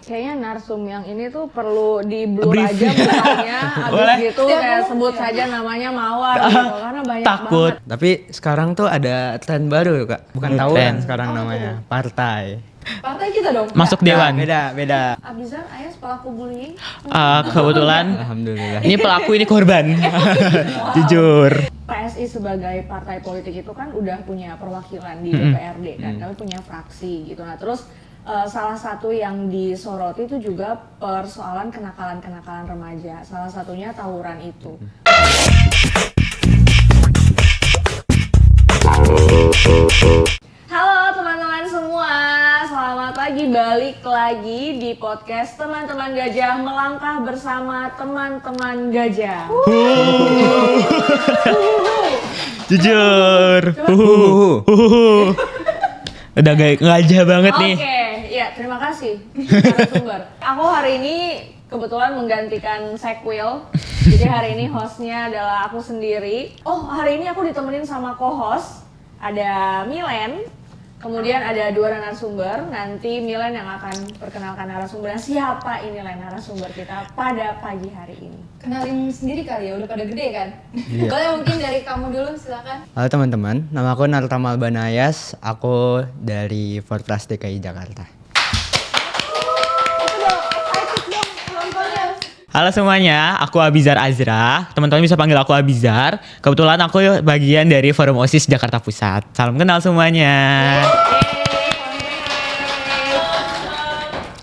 Kayaknya narsum yang ini tuh perlu di-blur aja mukanya, abis gitu kayak sebut saja namanya Mawar gitu, karena banyak Takut. banget. Tapi sekarang tuh ada tren baru Kak, bukan tawuran sekarang namanya, partai. Partai kita dong. Masuk dewan. Beda. Abizar, Ayas pelaku bullying. Kebetulan Alhamdulillah. ini pelaku ini korban. Jujur. PSI sebagai partai politik itu kan udah punya perwakilan di DPRD kan, kami punya fraksi gitu. Nah terus salah satu yang disoroti itu juga persoalan kenakalan-kenakalan remaja. Salah satunya tawuran itu. Halo teman-teman semua, selamat pagi, balik lagi di podcast Teman-Teman Gajah Melangkah bersama teman-teman gajah. Jujur. Udah gajah banget nih. Oke, ya terima kasih narasumber. Aku hari ini kebetulan menggantikan Sekwil. Jadi hari ini hostnya adalah aku sendiri. Oh, hari ini aku ditemenin sama co-host. Ada Milen, kemudian ada dua narasumber. Nanti Milen yang akan perkenalkan narasumbernya. Siapa ini narasumber kita pada pagi hari ini? Kenalin sendiri kali ya, udah pada gede kan? Iya. Boleh mungkin dari kamu dulu, silakan. Halo teman-teman, nama aku Nartamal Banayas, aku dari Forpras DKI Jakarta. Halo semuanya, aku Abizar Azra. Teman-teman bisa panggil aku Abizar. Kebetulan aku bagian dari Forum OSIS Jakarta Pusat. Salam kenal semuanya.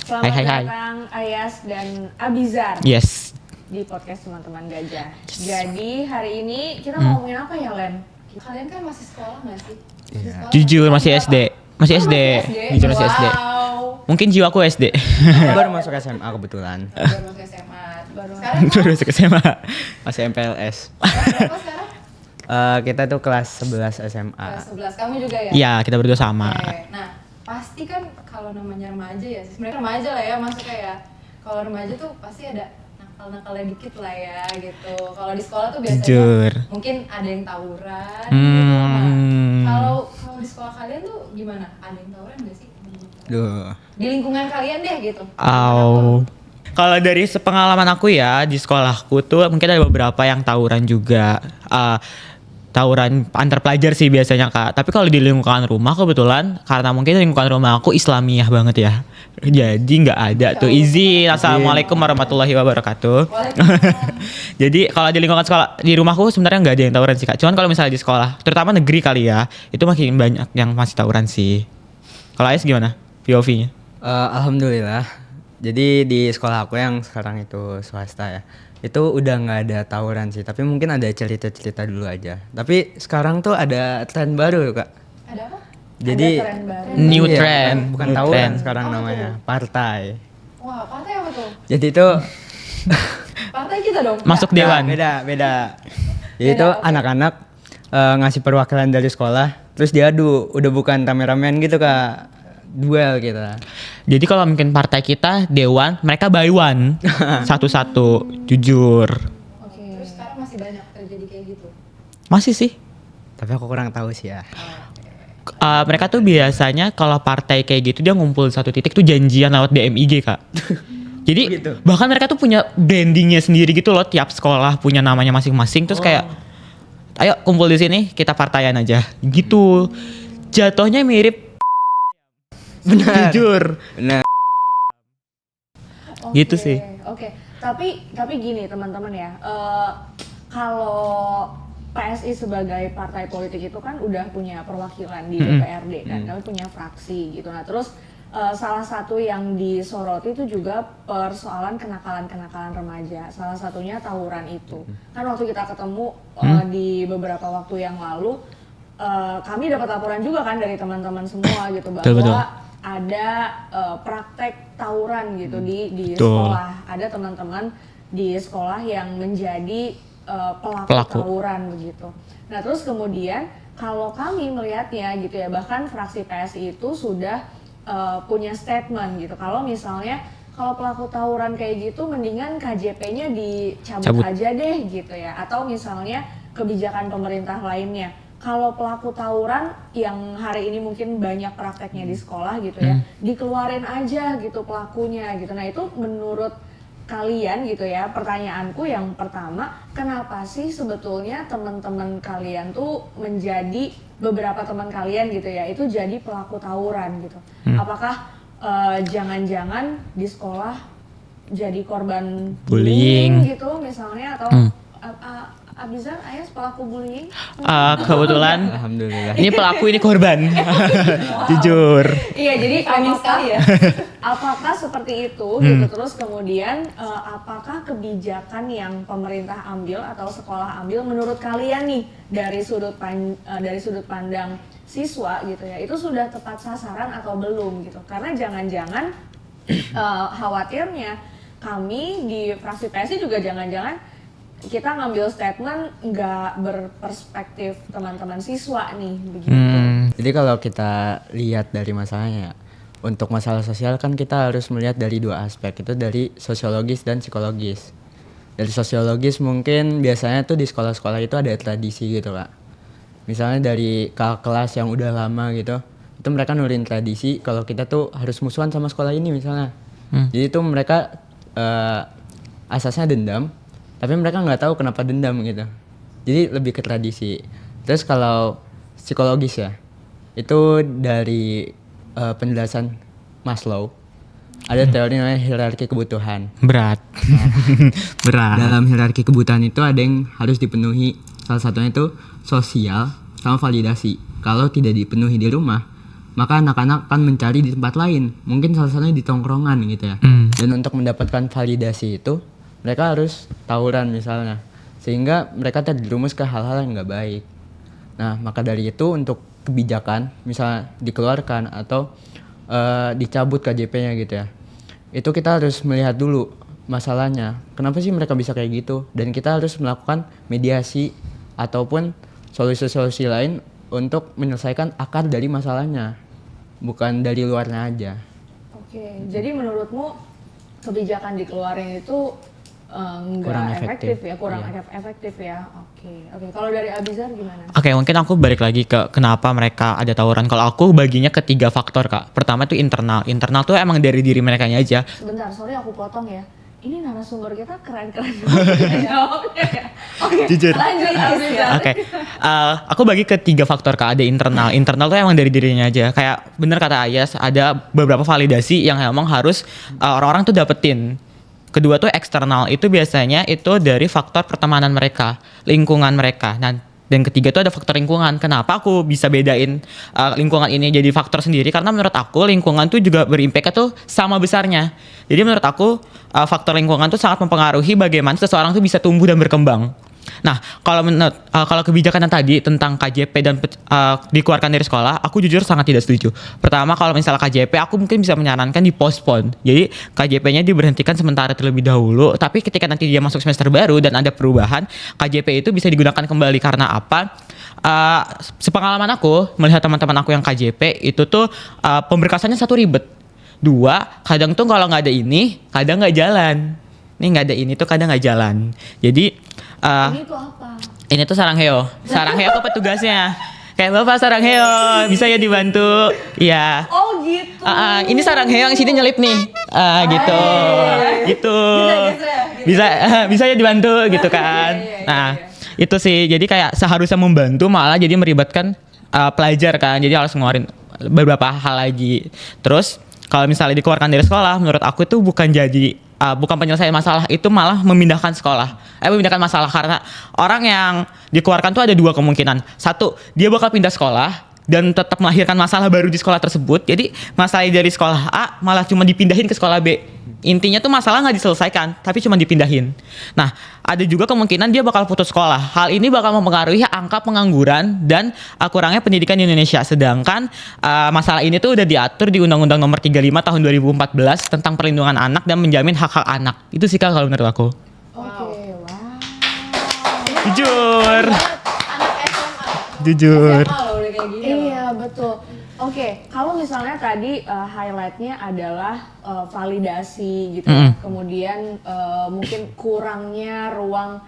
Selamat Hai. datang Ayas dan Abizar. Yes. Di podcast Teman-Teman Gajah. Jadi hari ini kita mau ngomongin apa ya, Len? Kalian kan masih sekolah nggak sih? Jujur masih SD. Masih SD. Jujur masih SD. Wow. Mungkin jiwaku SD. Baru masuk SMA kebetulan. Baru masuk SMA. Sekarang Baru masuk SMA. Masih MPLS. berapa sekarang? Kita tuh kelas 11 SMA. Kelas 11. Kamu juga ya? Iya, kita berdua sama. Oke. Nah, pasti kan kalau namanya remaja ya, sebenarnya remaja lah ya masuknya ya. Kalau remaja tuh pasti ada nakal-nakalnya dikit lah ya gitu. Kalau di sekolah tuh biasanya Jujur. mungkin ada yang tawuran gitu. Nah, kalau di sekolah kalian tuh gimana? Ada yang tawuran nggak sih? Duh. Di lingkungan kalian deh gitu. Kalau dari sepengalaman aku ya di sekolahku tuh mungkin ada beberapa yang tawuran juga. Tawuran antar pelajar sih biasanya Kak. Tapi kalau di lingkungan rumah kebetulan karena mungkin lingkungan rumah aku Islamiyah banget ya. Jadi nggak ada tuh izin. Assalamualaikum warahmatullahi wabarakatuh. Jadi kalau di lingkungan sekolah di rumahku sebenarnya nggak ada yang tawuran sih Kak. Cuman kalau misalnya di sekolah, terutama negeri kali ya, itu makin banyak yang masih tawuran sih. Kalau Ais gimana? POV-nya? Alhamdulillah. Jadi di sekolah aku yang sekarang itu swasta ya, itu udah nggak ada tawuran sih. Tapi mungkin ada cerita-cerita dulu aja. Tapi sekarang tuh ada tren baru Kak. Ada apa? Jadi Ada tren baru. New iya, trend. bukan New tawuran trend. sekarang Apa namanya, tuh? partai. Wah, partai apa tuh? Jadi itu Partai kita dong. Masuk dewan. beda. Jadi itu anak-anak ngasih perwakilan dari sekolah, terus diadu, udah bukan rame-ramean gitu Kak. Duel kita. Jadi kalau mungkin partai kita dewan, mereka by one. Satu-satu, jujur. Oke. Terus sekarang masih banyak terjadi kayak gitu. Masih sih. Tapi aku kurang tahu sih ya. Mereka tuh biasanya kalau partai kayak gitu dia ngumpul satu titik tuh janjian lewat DMIG Kak. Jadi Gitu. bahkan mereka tuh punya brandingnya sendiri gitu loh. Tiap sekolah punya namanya masing-masing. Terus kayak, ayo kumpul di sini kita partaian aja. Gitu. Jatuhnya mirip. Benar. Jujur. Benar. Gitu sih. Oke. Tapi gini teman-teman ya. Kalau PSI sebagai partai politik itu kan udah punya perwakilan di DPRD kan, kami punya fraksi gitu. Nah terus salah satu yang disoroti itu juga persoalan kenakalan-kenakalan remaja. Salah satunya tawuran itu. Kan waktu kita ketemu di beberapa waktu yang lalu, kami dapat laporan juga kan dari teman-teman semua gitu bahwa Betul. ada praktek tawuran gitu di Betul. sekolah. Ada teman-teman di sekolah yang menjadi pelaku tawuran begitu. Nah terus kemudian kalau kami melihatnya gitu ya, bahkan fraksi PSI itu sudah punya statement gitu. Kalau misalnya kalau pelaku tawuran kayak gitu mendingan KJP-nya dicabut aja deh gitu ya. Atau misalnya kebijakan pemerintah lainnya. kalau pelaku tawuran yang hari ini mungkin banyak prakteknya di sekolah gitu ya, dikeluarin aja gitu pelakunya gitu. Nah itu menurut kalian gitu ya, pertanyaanku yang pertama, kenapa sih sebetulnya teman-teman kalian tuh menjadi, beberapa teman kalian gitu ya, itu jadi pelaku tawuran gitu? Apakah jangan-jangan di sekolah jadi korban bullying gitu misalnya, atau Abizar, Ayas pelaku bullying? Kebetulan Alhamdulillah. ini pelaku ini korban. Jujur. Iya, jadi Amin sekali ya. apakah seperti itu gitu, terus kemudian apakah kebijakan yang pemerintah ambil atau sekolah ambil menurut kalian nih dari sudut pandang siswa gitu ya, itu sudah tepat sasaran atau belum gitu? Karena jangan-jangan khawatirnya kami di fraksi PSI juga jangan-jangan kita ngambil statement nggak berperspektif teman-teman siswa nih begitu. Jadi kalau kita lihat dari masalahnya, untuk masalah sosial kan kita harus melihat dari dua aspek, itu dari sosiologis dan psikologis. Dari sosiologis mungkin biasanya tuh di sekolah-sekolah itu ada tradisi gitu Kak. Misalnya dari kakak kelas yang udah lama gitu, itu mereka nurin tradisi kalau kita tuh harus musuhan sama sekolah ini misalnya. Jadi itu mereka asasnya dendam, tapi mereka nggak tahu kenapa dendam gitu. Jadi lebih ke tradisi. Terus kalau psikologis ya, itu dari penjelasan Maslow. Ada teori namanya hierarki kebutuhan. Berat. Berat. Dalam hierarki kebutuhan itu ada yang harus dipenuhi. Salah satunya itu sosial sama validasi. Kalau tidak dipenuhi di rumah, maka anak-anak akan mencari di tempat lain. Mungkin salah satunya di tongkrongan gitu ya. Dan untuk mendapatkan validasi itu, mereka harus tawuran misalnya, sehingga mereka terjerumus ke hal-hal yang nggak baik. Nah, maka dari itu untuk kebijakan misalnya dikeluarkan atau dicabut KJP-nya gitu ya, itu kita harus melihat dulu masalahnya. Kenapa sih mereka bisa kayak gitu? Dan kita harus melakukan mediasi ataupun solusi-solusi lain untuk menyelesaikan akar dari masalahnya, bukan dari luarnya aja. Oke, jadi menurutmu kebijakan dikeluarin itu nggak Kurang efektif efektif. ya, kurang Iya. efektif ya. Oke. Kalau dari Abizar gimana? Oke, mungkin aku balik lagi ke kenapa mereka ada tawuran. Kalau aku baginya ke 3 faktor Kak. Pertama itu internal. Internal tuh emang dari diri mereka aja. Sebentar, sorry aku potong ya. Ini narasumber kita keren-keren banget jawabnya ya. Oke, Jujur. lanjut Abizar. Oke, aku bagi ke 3 faktor Kak. Ada internal. Internal tuh emang dari dirinya aja. Kayak bener kata Ayas, ada beberapa validasi yang emang harus orang-orang tuh dapetin. Kedua tuh eksternal, itu biasanya itu dari faktor pertemanan mereka, lingkungan mereka. Nah, dan ketiga tuh ada faktor lingkungan. Kenapa aku bisa bedain lingkungan ini jadi faktor sendiri? Karena menurut aku lingkungan tuh juga berimpact tuh sama besarnya. Jadi menurut aku faktor lingkungan tuh sangat mempengaruhi bagaimana seseorang tuh bisa tumbuh dan berkembang. Nah, kalau kebijakan yang tadi tentang KJP dan dikeluarkan dari sekolah, aku jujur sangat tidak setuju. Pertama, kalau misalnya KJP, aku mungkin bisa menyarankan di-postpone. Jadi KJP-nya diberhentikan sementara terlebih dahulu, tapi ketika nanti dia masuk semester baru dan ada perubahan, KJP itu bisa digunakan kembali. Karena apa? Sepengalaman aku melihat teman-teman aku yang KJP itu tuh pemberkasannya satu ribet, dua kadang tuh kalau nggak ada ini kadang nggak jalan. Nih nggak ada ini tuh kadang nggak jalan. Jadi Ini tuh apa? ini tuh Sarangheo. Sarangheo apa petugasnya? Kayak Bapak Sarangheo, bisa ya dibantu? Iya. Oh gitu. Ini Sarangheo yang sini nyelip nih. Gitu. Gitu. Bisa ya dibantu gitu kan. Nah, itu sih. Jadi kayak seharusnya membantu malah jadi meribatkan pelajar kan. Jadi harus ngeluarin beberapa hal lagi. Terus kalau misalnya dikeluarkan dari sekolah, menurut aku itu bukan penyelesaian masalah, itu malah memindahkan sekolah. Memindahkan masalah karena orang yang dikeluarkan tuh ada dua kemungkinan. Satu, dia bakal pindah sekolah dan tetap melahirkan masalah baru di sekolah tersebut. Jadi masalah dari sekolah A malah cuma dipindahin ke sekolah B. Intinya tuh masalah nggak diselesaikan, tapi cuma dipindahin. Nah, ada juga kemungkinan dia bakal putus sekolah. Hal ini bakal mempengaruhi angka pengangguran dan kurangnya pendidikan di Indonesia. Sedangkan masalah ini tuh udah diatur di Undang-Undang Nomor 35 Tahun 2014 tentang perlindungan anak dan menjamin hak-hak anak. Itu sih Kak kalau menurut aku. Oke, wow. Jujur. Anak SMA. Jujur. SMA loh udah kayak gini. Iya betul. Oke, kalau misalnya tadi highlightnya adalah validasi gitu, ya. Kemudian mungkin kurangnya ruang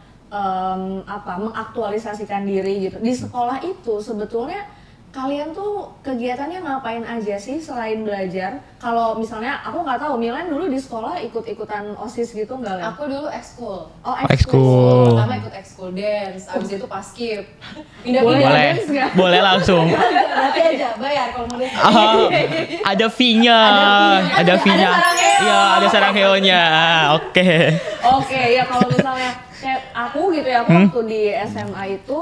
mengaktualisasikan diri gitu. Di sekolah itu sebetulnya kalian tuh kegiatannya ngapain aja sih selain belajar? Kalau misalnya aku nggak tahu, Milan dulu di sekolah ikut-ikutan OSIS gitu nggak, Len? Aku dulu ekskul. Oh, ekskul. Pertama ikut ekskul dance, abis itu paskib. Boleh. Pindah-pindah. Boleh, dance nggak? boleh langsung. Berarti aja bayar kalau mau dance. Oh, ada fee-nya, ada fee-nya. Iya, ada sarangheonya. Oke. Oke, ya kalau misalnya kayak aku gitu ya, aku waktu di SMA itu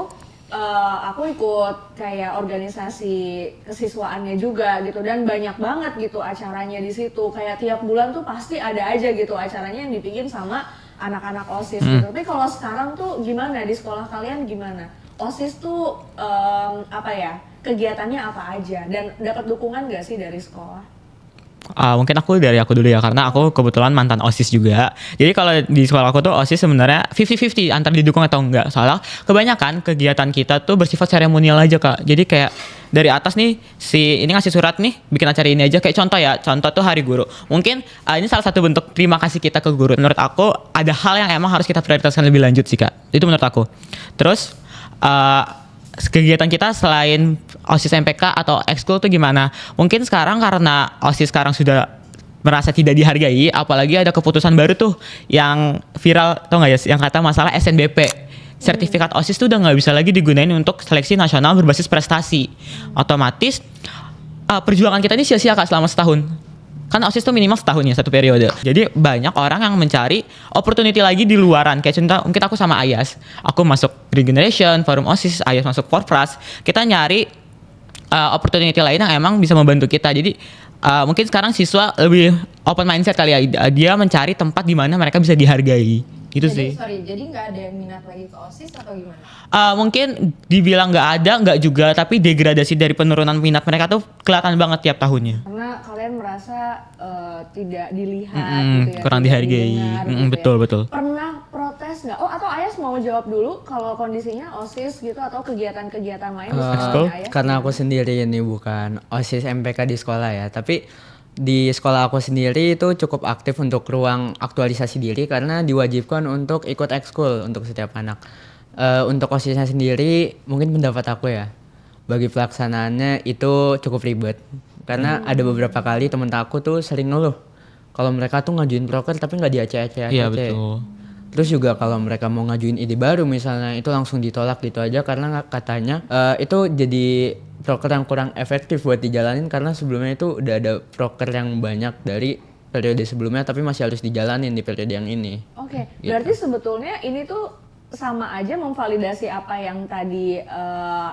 aku ikut kayak organisasi kesiswaannya juga gitu, dan banyak banget gitu acaranya di situ. Kayak tiap bulan tuh pasti ada aja gitu acaranya yang dibikin sama anak-anak OSIS gitu. Tapi kalau sekarang tuh gimana di sekolah kalian gimana? OSIS tuh kegiatannya apa aja dan dapat dukungan gak sih dari sekolah? Mungkin dari aku dulu ya, karena aku kebetulan mantan OSIS juga. Jadi kalau di sekolah aku tuh OSIS sebenarnya 50-50 antara didukung atau enggak. Soalnya kebanyakan kegiatan kita tuh bersifat seremonial aja, Kak. Jadi kayak dari atas nih, ini ngasih surat nih, bikin acara ini aja. Kayak contoh tuh Hari Guru. Mungkin ini salah satu bentuk terima kasih kita ke guru. Menurut aku ada hal yang emang harus kita prioritaskan lebih lanjut sih, Kak. Itu menurut aku. Terus kegiatan kita selain OSIS MPK atau ekskul tuh gimana? Mungkin sekarang karena OSIS sekarang sudah merasa tidak dihargai, apalagi ada keputusan baru tuh yang viral, tau nggak ya, yang kata masalah SNBP. Sertifikat OSIS tuh udah nggak bisa lagi digunain untuk seleksi nasional berbasis prestasi. Otomatis perjuangan kita ini sia-sia, Kak, selama setahun. Kan OSIS tuh minimal setahun ya, satu periode. Jadi banyak orang yang mencari opportunity lagi di luaran. Kayak contoh, mungkin aku sama Ayas. Aku masuk Green Generation, Forum OSIS, Ayas masuk Forpras. Kita nyari opportunity lain yang emang bisa membantu kita. Jadi mungkin sekarang siswa lebih open mindset kali ya. Dia mencari tempat di mana mereka bisa dihargai. Gitu sih. Jadi nggak ada yang minat lagi ke OSIS atau gimana? Mungkin dibilang nggak ada, nggak juga. Tapi degradasi dari penurunan minat mereka tuh kelihatan banget tiap tahunnya. Karena kalian merasa tidak dilihat gitu ya, kurang tidak dihargai. didengar gitu Betul, ya. betul. Pernah protes nggak? Oh, atau Ayas mau jawab dulu kalau kondisinya OSIS gitu atau kegiatan-kegiatan lain di sekolahnya Ayas? Karena aku sendiri ini bukan OSIS MPK di sekolah ya, tapi di sekolah aku sendiri itu cukup aktif untuk ruang aktualisasi diri karena diwajibkan untuk ikut ekskul untuk setiap anak. Untuk OSISnya sendiri mungkin pendapat aku ya, bagi pelaksanaannya itu cukup ribet karena ada beberapa kali temen aku tuh sering ngeluh kalau mereka tuh ngajuin proker tapi nggak di-ACC. Iya, betul. Terus juga kalau mereka mau ngajuin ide baru misalnya itu langsung ditolak gitu aja karena katanya itu jadi proker yang kurang efektif buat dijalanin karena sebelumnya itu udah ada proker yang banyak dari periode sebelumnya tapi masih harus dijalanin di periode yang ini. Oke, Gitu. berarti sebetulnya ini tuh sama aja memvalidasi apa yang tadi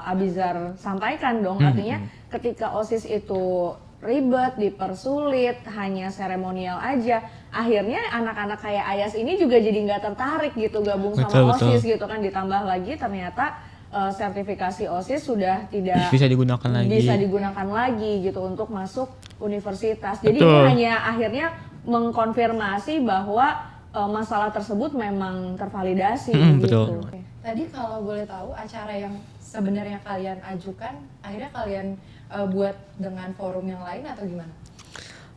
Abizar sampaikan dong. Artinya ketika OSIS itu ribet, dipersulit, hanya seremonial aja, akhirnya anak-anak kayak Ayas ini juga jadi nggak tertarik gitu gabung sama OSIS gitu kan. Ditambah lagi ternyata sertifikasi OSIS sudah tidak Bisa digunakan lagi gitu untuk masuk universitas. Jadi ini hanya akhirnya mengkonfirmasi bahwa masalah tersebut memang tervalidasi gitu. Betul. Oke. Tadi kalau boleh tahu acara yang sebenarnya kalian ajukan, akhirnya kalian buat dengan forum yang lain atau gimana?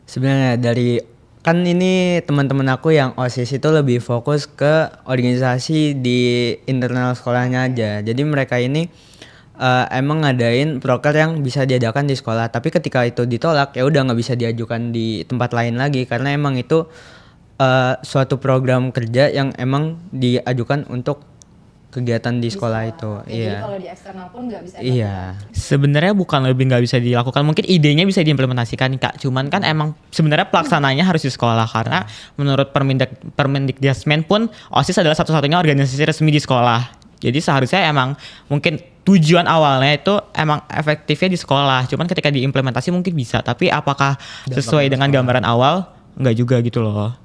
Sebenarnya kan ini teman-teman aku yang OSIS itu lebih fokus ke organisasi di internal sekolahnya aja. Jadi mereka ini emang ngadain proker yang bisa diadakan di sekolah. Tapi ketika itu ditolak ya udah nggak bisa diajukan di tempat lain lagi karena emang itu suatu program kerja yang emang diajukan untuk kegiatan di sekolah itu. Oke, Iya. Jadi kalau di eksternal pun nggak bisa. Iya. Sebenarnya bukan lebih nggak bisa dilakukan, mungkin idenya bisa diimplementasikan, Kak. Cuman kan emang sebenarnya pelaksananya harus di sekolah karena menurut Permendikbudrismen pun OSIS adalah satu-satunya organisasi resmi di sekolah. Jadi seharusnya emang mungkin tujuan awalnya itu emang efektifnya di sekolah. Cuman ketika diimplementasi mungkin bisa, tapi apakah sesuai dengan gambaran awal? Nggak juga gitu loh.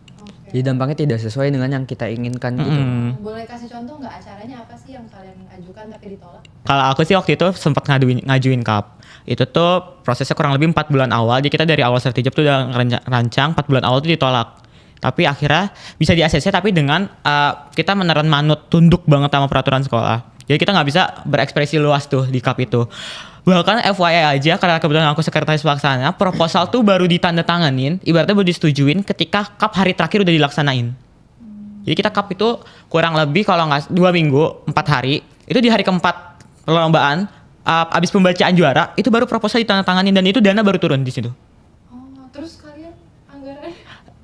Jadi dampaknya tidak sesuai dengan yang kita inginkan gitu. Boleh kasih contoh nggak acaranya apa sih yang kalian ajukan tapi ditolak? Kalau aku sih waktu itu sempat ngajuin cup. Itu tuh prosesnya kurang lebih 4 bulan awal. Jadi kita dari awal sertijab tuh udah ngerancang 4 bulan awal tuh ditolak. Tapi akhirnya bisa di ACC tapi dengan kita beneran manut tunduk banget sama peraturan sekolah. Jadi kita nggak bisa berekspresi luas tuh di cup itu. Bahkan FYI aja karena kebetulan aku sekretaris pelaksana, proposal tuh baru ditandatanganin, ibaratnya baru disetujuin ketika cup hari terakhir udah dilaksanain. Jadi kita cup itu kurang lebih kalau nggak 2 minggu, 4 hari. Itu di hari keempat perlombaan, abis pembacaan juara, itu baru proposal ditandatangani dan itu dana baru turun di situ. Oh, terus kalian anggarannya?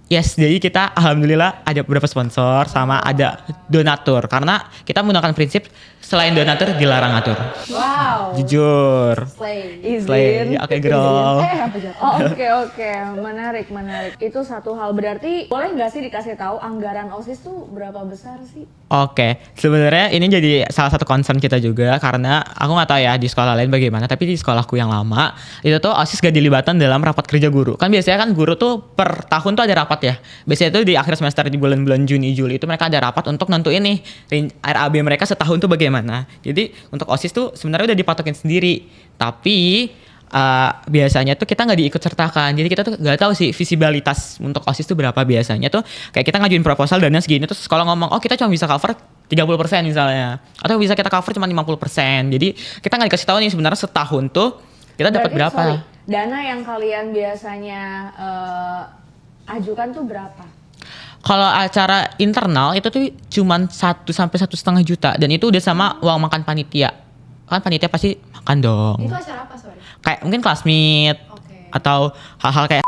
Yes, jadi kita alhamdulillah ada beberapa sponsor sama ada donatur karena kita menggunakan prinsip selain donatur dilarang atur. Wow. Jujur. Slay. Slay. Oke, girl. Oke, menarik. Itu satu hal, berarti boleh nggak sih dikasih tahu anggaran OSIS tuh berapa besar sih? Oke, sebenarnya ini jadi salah satu concern kita juga karena aku nggak tahu ya di sekolah lain bagaimana, tapi di sekolahku yang lama itu tuh OSIS gak dilibatkan dalam rapat kerja guru. Kan biasanya kan guru tuh per tahun tuh ada rapat ya. Biasanya tuh di akhir semester di bulan-bulan Juni Juli itu mereka ada rapat untuk nentuin nih RAB mereka setahun tuh bagaimana. Jadi untuk OSIS tuh sebenarnya udah dipatokin sendiri, tapi biasanya tuh kita nggak diikut sertakan, jadi kita tuh nggak tahu sih visibilitas untuk OSIS tuh berapa. Biasanya tuh kayak kita ngajuin proposal dana segini terus sekolah ngomong oh kita cuma bisa cover 30% misalnya, atau bisa kita cover cuma 50%. Jadi kita nggak dikasih tahu nih sebenarnya setahun tuh kita dapat Berarti, berapa. sorry, dana yang kalian biasanya ajukan tuh berapa? Kalau acara internal itu tuh cuman 1 sampai 1,5 juta dan itu udah sama uang makan panitia. Kan panitia pasti makan dong. Itu acara apa, sorry? Kayak mungkin classmeet Oke. atau hal-hal kayak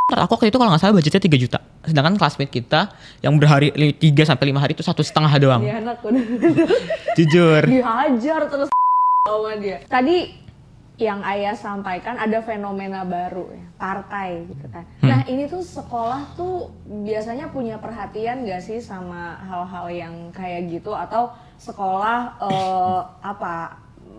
aku waktu itu kalau nggak salah budgetnya 3 juta. Sedangkan classmate kita yang berhari 3 sampai 5 hari itu 1,5 doang. Dia anak udah Jujur. dihajar terus sama dia. Tadi yang Ayah sampaikan ada fenomena baru ya, partai gitu kan. Nah ini tuh sekolah tuh biasanya punya perhatian gak sih sama hal-hal yang kayak gitu, atau sekolah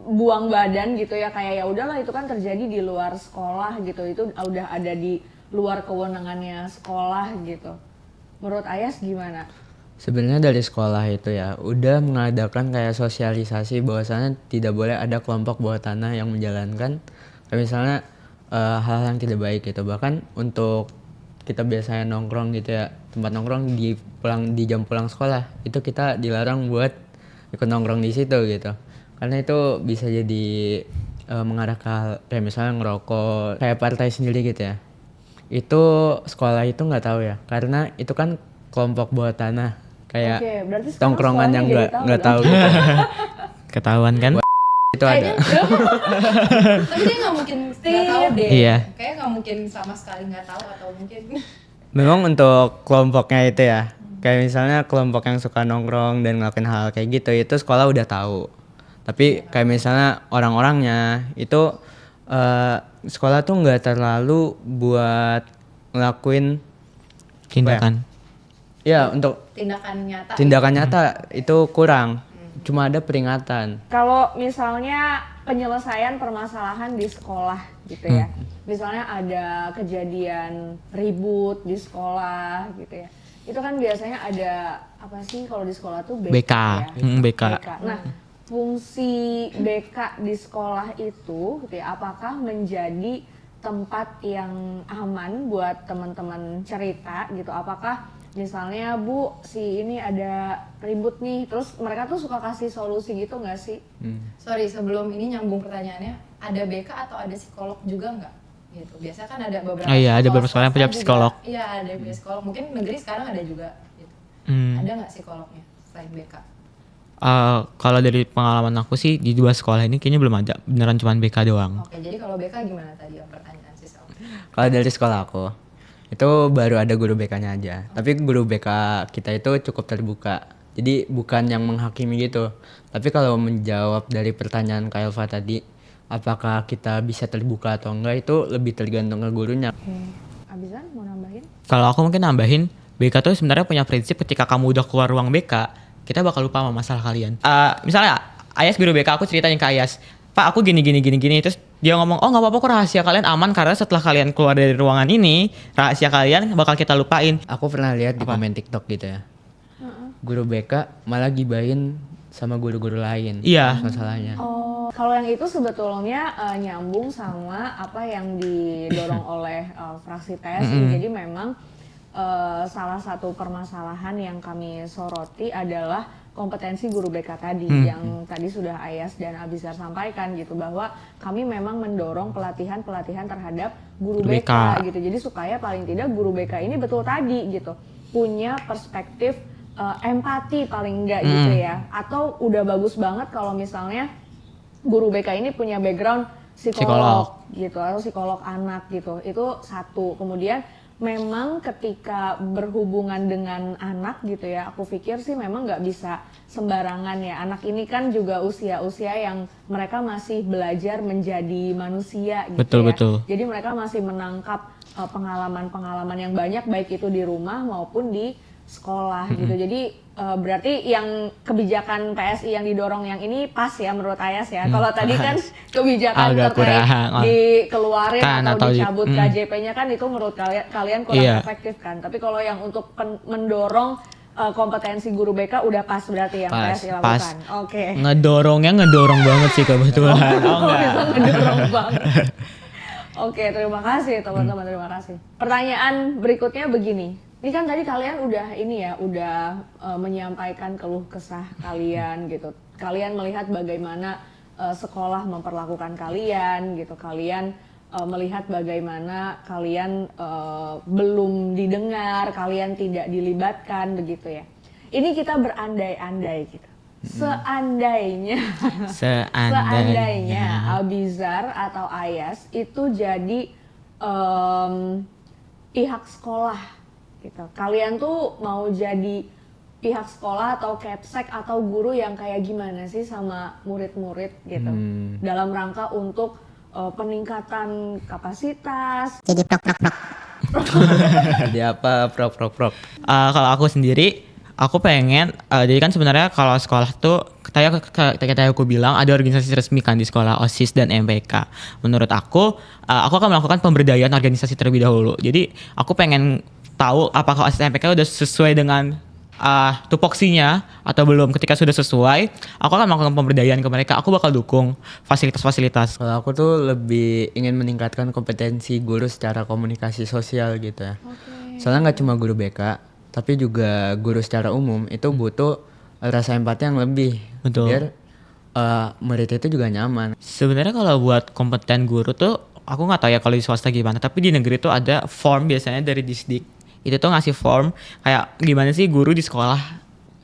buang badan gitu ya, kayak ya udahlah itu kan terjadi di luar sekolah gitu, itu udah ada di luar kewenangannya sekolah gitu. Menurut Ayah gimana? Sebenarnya dari sekolah itu ya udah mengadakan kayak sosialisasi bahwasannya tidak boleh ada kelompok bawah tanah yang menjalankan kayak misalnya hal-hal yang tidak baik gitu. Bahkan untuk kita biasanya nongkrong gitu ya, tempat nongkrong di jam pulang sekolah itu kita dilarang buat ikut nongkrong di situ gitu. Karena itu bisa jadi mengarah ke hal kayak misalnya ngerokok kayak partai sendiri gitu ya. Itu sekolah itu nggak tahu ya, karena itu kan kelompok bawah tanah kayak Oke, berarti sekarang tongkrongan yang sekolahnya nggak jadi tahu gitu. Ketahuan kan? Itu ada. Tapi dia nggak mungkin nggak tahu deh. Iya. Kayak nggak mungkin sama sekali nggak tahu atau mungkin. Memang untuk kelompoknya itu ya, kayak misalnya kelompok yang suka nongkrong dan ngelakuin hal kayak gitu itu sekolah udah tahu. Tapi kayak misalnya orang-orangnya itu sekolah tuh nggak terlalu buat ngelakuin Tindakan. ya untuk Tindakan nyata. itu kurang. Cuma ada peringatan. Kalau misalnya penyelesaian permasalahan di sekolah gitu ya, misalnya ada kejadian ribut di sekolah gitu ya, itu kan biasanya ada apa sih kalau di sekolah tuh BK. BK. Ya? BK. Nah, fungsi BK di sekolah itu gitu ya, apakah menjadi tempat yang aman buat teman-teman cerita gitu? Apakah misalnya Bu, si ini ada ribut nih, terus mereka tuh suka kasih solusi gitu nggak sih? Sorry, sebelum ini nyambung pertanyaannya, ada BK atau ada psikolog juga nggak? Gitu. Biasanya kan ada beberapa. Iya, ada beberapa sekolah yang punya swasta psikolog. juga. Iya, ada psikolog. Mungkin negeri sekarang ada juga. Gitu. Ada nggak psikolognya selain BK? Kalau dari pengalaman aku sih di 2 sekolah ini kayaknya belum ada, beneran cuma BK doang. Oke, jadi kalau BK gimana tadi pertanyaan sih? Kalau dari sekolah aku itu baru ada guru BK-nya aja. Tapi guru BK kita itu cukup terbuka. Jadi bukan yang menghakimi gitu. Tapi kalau menjawab dari pertanyaan Kak Elva tadi, apakah kita bisa terbuka atau enggak itu lebih tergantung ke gurunya. Abizan mau nambahin? Kalau aku mungkin nambahin, BK tuh sebenarnya punya prinsip ketika kamu udah keluar ruang BK, kita bakal lupa sama masalah kalian. Misalnya Ayas guru BK, aku ceritain ke Ayas, Pak aku gini, terus dia ngomong, oh nggak apa-apa kok rahasia kalian aman karena setelah kalian keluar dari ruangan ini, rahasia kalian bakal kita lupain. Aku pernah lihat di komen TikTok gitu ya. Guru BK malah gibahin sama guru-guru lain. Iya. Masalahnya. Oh, kalau yang itu sebetulnya nyambung sama apa yang didorong oleh fraksi PSI. Jadi memang salah satu permasalahan yang kami soroti adalah kompetensi guru BK tadi yang tadi sudah Ayas dan Abizar sampaikan gitu, bahwa kami memang mendorong pelatihan terhadap guru BK gitu. Jadi supaya paling tidak guru BK ini betul tadi gitu punya perspektif empati paling enggak gitu ya. Atau udah bagus banget kalau misalnya guru BK ini punya background psikolog gitu atau psikolog anak gitu. Itu satu. Kemudian memang ketika berhubungan dengan anak gitu ya, aku pikir sih memang nggak bisa sembarangan ya. Anak ini kan juga usia-usia yang mereka masih belajar menjadi manusia gitu Betul, ya. betul. Jadi mereka masih menangkap pengalaman-pengalaman yang banyak baik itu di rumah maupun di sekolah gitu. Jadi berarti yang kebijakan PSI yang didorong yang ini pas ya menurut Ayas ya. Kalau tadi kan kebijakan Agak terkait kurang. dikeluarin Kan, atau atau dicabut KJP-nya kan itu menurut kalian kurang Iya. efektif kan. Tapi kalau yang untuk mendorong kompetensi guru BK udah pas berarti yang Pas, PSI pas. lakukan. Oke. Ngedorong banget sih kebetulan. Oh enggak. Bisa ngedorong banget. Oke, terima kasih teman-teman, terima kasih. Pertanyaan berikutnya begini. Ini kan tadi kalian udah menyampaikan keluh kesah kalian gitu. Kalian melihat bagaimana sekolah memperlakukan kalian gitu. Kalian melihat bagaimana kalian belum didengar, kalian tidak dilibatkan begitu ya. Ini kita berandai-andai gitu. Seandainya Abizar atau Ayas itu jadi pihak sekolah gitu. Kalian tuh mau jadi pihak sekolah atau capsek atau guru yang kayak gimana sih sama murid-murid gitu. Dalam rangka untuk peningkatan kapasitas. Jadi apa prok. Kalau aku sendiri, aku pengen, jadi kan sebenarnya kalau sekolah tuh, kayak aku bilang ada organisasi resmi kan di sekolah, OSIS dan MPK. Menurut aku akan melakukan pemberdayaan organisasi terlebih dahulu. Jadi aku pengen tahu apakah OSIS MPK udah sesuai dengan tupoksinya atau belum. Ketika sudah sesuai, aku akan melakukan pemberdayaan ke mereka. Aku bakal dukung fasilitas-fasilitas. Kalau aku tuh lebih ingin meningkatkan kompetensi guru secara komunikasi sosial gitu ya. Soalnya nggak cuma guru BK, tapi juga guru secara umum itu butuh rasa empati yang lebih. Betul. Biar murid itu juga nyaman. Sebenarnya kalau buat kompeten guru tuh, aku nggak tahu ya kalau di swasta gimana, tapi di negeri tuh ada form biasanya dari Disdik. Itu tuh ngasih form kayak gimana sih guru di sekolah,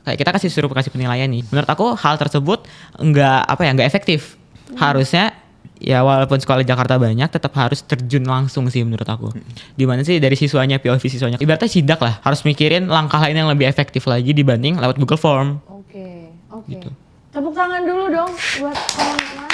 kayak kita suruh kasih penilaian nih. Menurut aku hal tersebut nggak efektif. Harusnya ya walaupun sekolah di Jakarta banyak, tetap harus terjun langsung sih menurut aku. Dimana sih dari siswanya, POV siswanya, ibaratnya sidak lah, harus mikirin langkah lain yang lebih efektif lagi dibanding lewat Google Form. Oke. Gitu. Tepuk tangan dulu dong buat teman-teman.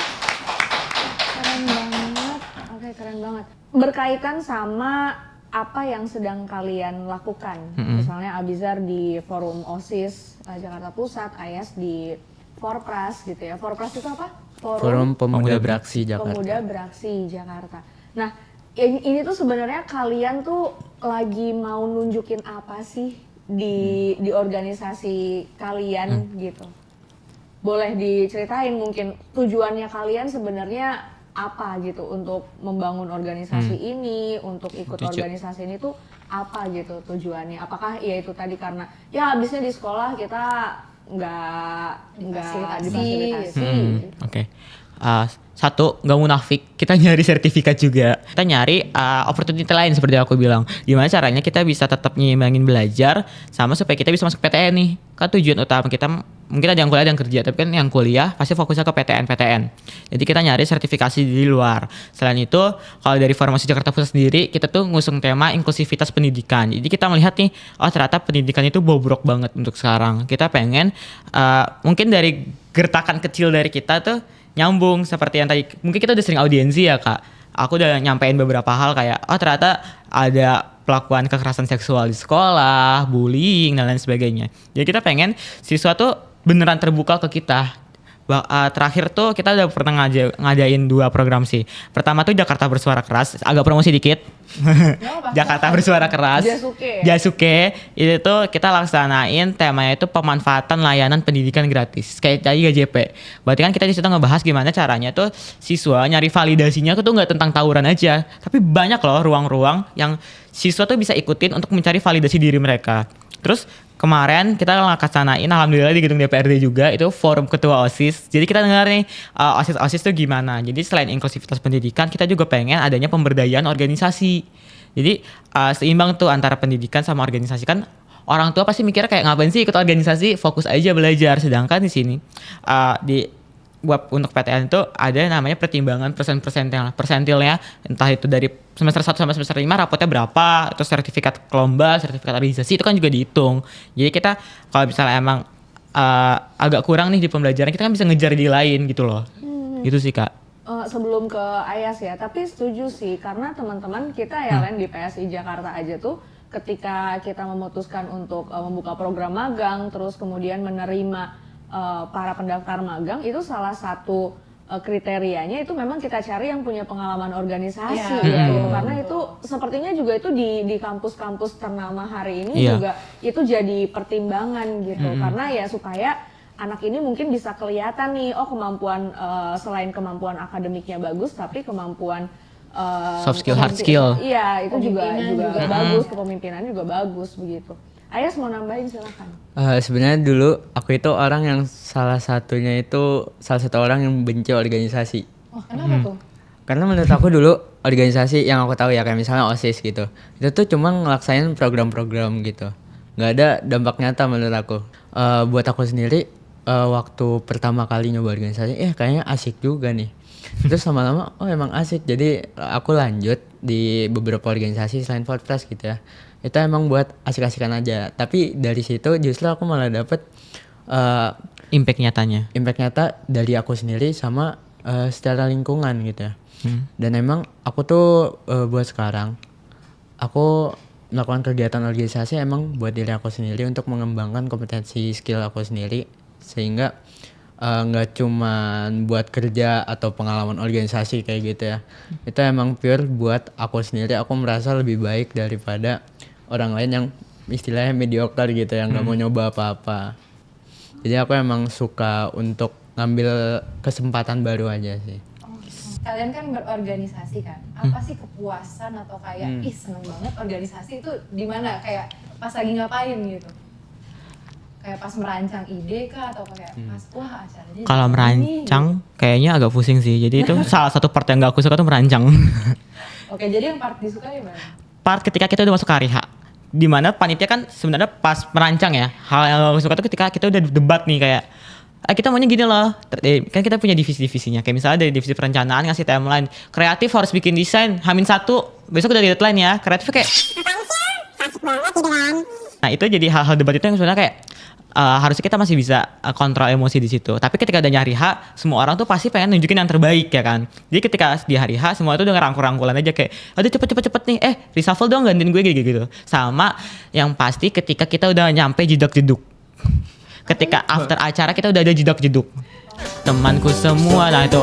Keren banget. Oke, keren banget. Berkaitan sama apa yang sedang kalian lakukan. Misalnya Abizar di forum OSIS Jakarta Pusat, Ayas di Forpras gitu ya. Forpras itu apa? Forum Pemuda Beraksi Jakarta. Pemuda Beraksi Jakarta. Nah, ini tuh sebenarnya kalian tuh lagi mau nunjukin apa sih di organisasi kalian gitu? Boleh diceritain mungkin tujuannya kalian sebenarnya apa gitu untuk membangun organisasi ini, untuk ikut organisasi ini tuh apa gitu tujuannya? Apakah ya itu tadi karena ya habisnya di sekolah kita nggak difasilitasi. Oke. Satu, nggak munafik, kita nyari sertifikat juga. Kita nyari opportunity lain seperti aku bilang. Gimana caranya kita bisa tetap nyimbangin belajar sama supaya kita bisa masuk PTN nih. Kan tujuan utama kita, mungkin ada yang kuliah ada yang kerja, tapi kan yang kuliah pasti fokusnya ke PTN. Jadi kita nyari sertifikasi di luar. Selain itu, kalau dari Farmasi Jakarta Pusat sendiri, kita tuh ngusung tema inklusivitas pendidikan. Jadi kita melihat nih, oh ternyata pendidikan itu bobrok banget untuk sekarang. Kita pengen, mungkin dari gertakan kecil dari kita tuh, nyambung seperti yang tadi, mungkin kita udah sering audiensi ya Kak. Aku udah nyampein beberapa hal kayak, oh ternyata ada pelakuan kekerasan seksual di sekolah, bullying dan lain sebagainya. Jadi kita pengen siswa tuh beneran terbuka ke kita. Terakhir tuh kita udah pernah ngadain 2 program sih. Pertama tuh Jakarta Bersuara Keras, agak promosi dikit. Jakarta Bersuara Keras. Jasuke. Itu tuh kita laksanain temanya itu pemanfaatan layanan pendidikan gratis. Kayak tadi GJP. Berarti kan kita di situ ngebahas gimana caranya tuh siswa nyari validasinya tuh nggak tentang tawuran aja, tapi banyak loh ruang-ruang yang siswa tuh bisa ikutin untuk mencari validasi diri mereka. Terus kemarin kita laksanain alhamdulillah di gedung DPRD juga, itu forum ketua OSIS. Jadi kita dengar nih OSIS itu gimana. Jadi selain inklusivitas pendidikan, kita juga pengen adanya pemberdayaan organisasi. Jadi seimbang tuh antara pendidikan sama organisasi. Kan orang tua pasti mikirnya kayak ngapain sih ikut organisasi, fokus aja belajar. Sedangkan di sini di buat untuk PTN itu ada yang namanya pertimbangan persentilnya, entah itu dari semester 1 sampai semester 5 rapotnya berapa, terus sertifikat lomba, sertifikat organisasi itu kan juga dihitung. Jadi kita kalau misalnya emang agak kurang nih di pembelajaran, kita kan bisa ngejar di lain gitu loh. Gitu sih Kak. Sebelum ke Ayas ya, tapi setuju sih karena teman-teman kita ya Len di PSI Jakarta aja tuh ketika kita memutuskan untuk membuka program magang, terus kemudian menerima para pendaftar magang, itu salah satu kriterianya itu memang kita cari yang punya pengalaman organisasi gitu. Karena itu sepertinya juga itu di kampus-kampus ternama hari ini juga itu jadi pertimbangan gitu. Karena ya supaya anak ini mungkin bisa kelihatan nih, oh kemampuan selain kemampuan akademiknya bagus, tapi kemampuan soft skill, hard skill. Iya, itu juga bagus, kepemimpinan juga bagus begitu. Ayas mau nambahin silakan. Sebenarnya dulu aku itu orang yang salah satu orang yang benci organisasi. Oh, kenapa tuh? Karena menurut aku dulu organisasi yang aku tahu ya kayak misalnya OSIS gitu, itu tuh cuma ngelaksain program-program gitu, nggak ada dampak nyata menurut aku. Buat aku sendiri waktu pertama kali nyoba organisasi, kayaknya asik juga nih. Terus lama-lama emang asik, jadi aku lanjut di beberapa organisasi selain Fortpress gitu ya. Itu emang buat asik-asikan aja, tapi dari situ justru aku malah dapet Impact nyata dari aku sendiri sama secara lingkungan gitu ya. Dan emang aku tuh buat sekarang aku melakukan kegiatan organisasi emang buat diri aku sendiri untuk mengembangkan kompetensi skill aku sendiri, sehingga nggak cuman buat kerja atau pengalaman organisasi kayak gitu ya. Itu emang pure buat aku sendiri, aku merasa lebih baik daripada orang lain yang istilahnya mediocre gitu, yang nggak mau nyoba apa-apa. Jadi aku emang suka untuk ngambil kesempatan baru aja sih. Kalian kan berorganisasi kan, apa sih kepuasan atau kayak seneng banget organisasi itu di mana, kayak pas lagi ngapain gitu? Kayak pas merancang ide kah atau kayak pas wah acaranya Kalau jadi merancang ini, kayaknya agak pusing sih. Jadi itu salah satu part yang gak aku suka tuh merancang. Oke, jadi yang part disuka gimana? Part ketika kita udah masuk ke hari H, dimana panitia kan sebenarnya pas merancang ya, hal yang aku suka tuh ketika kita udah debat nih kayak kita maunya gini loh, kan kita punya divisi-divisinya, kayak misalnya dari divisi perencanaan ngasih timeline, kreatif harus bikin desain H-1 besok udah deadline ya, kreatif kayak nah itu jadi hal-hal debat itu yang sebenarnya kayak harusnya kita masih bisa kontrol emosi di situ. Tapi ketika udah nyari H, semua orang tuh pasti pengen nunjukin yang terbaik ya kan. Jadi ketika di hari H semua itu udah ngerangkul-rangkulan aja kayak, aduh cepet nih, reshuffle dong gantiin gue gitu. Sama yang pasti ketika kita udah nyampe jedak-jeduk. Ketika after acara kita udah ada jedak-jeduk. Temanku semua, nah itu